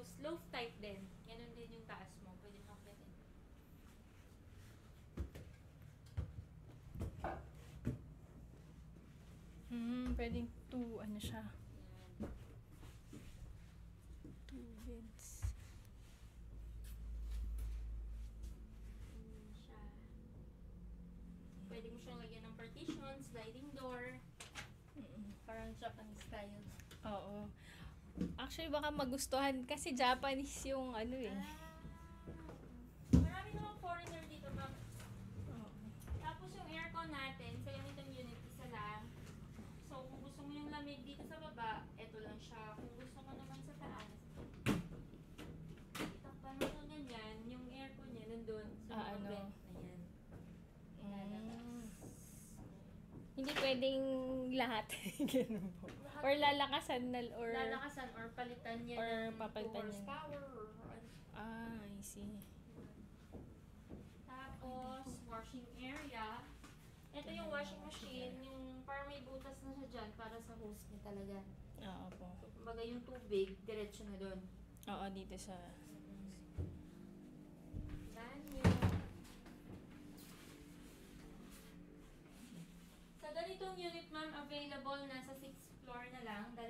Tapos, loaf type din. Ganun din yung taas mo. Pwede mo akyatin. Pwedeng 2, ano siya? Yan. 2 beds. Yan siya. Pwede mo siyang lagyan ng partition, sliding door. Parang Japanese style. Oo. Actually, baka magustuhan kasi Japanese yung ano eh. Marami namang foreigner dito, ma'am. Oo. Tapos yung aircon natin, sa ganitong unit, isa lang. So, kung gusto mo yung lamig dito sa baba, eto lang siya. Kung gusto mo naman sa taas, itakpan mo ng ganyan, yung aircon niya nandun sa mga ano? vent na yan. Lalabas. Hindi pwedeng lahat. Ganun po. Or lalakasan na, or... Lalakasan or palitan niya Or ng 2 papalitan niya. horsepower or ano. I see. Tapos, washing area. Ito yung washing machine, yung parang may butas na siya dyan para sa hose niya talaga. Oo po. So, kumbaga yung tubig, diretso na doon. Oo, dito sa... Banyo. Sa ganitong unit, ma'am, available na sa 6th floor na lang, 2.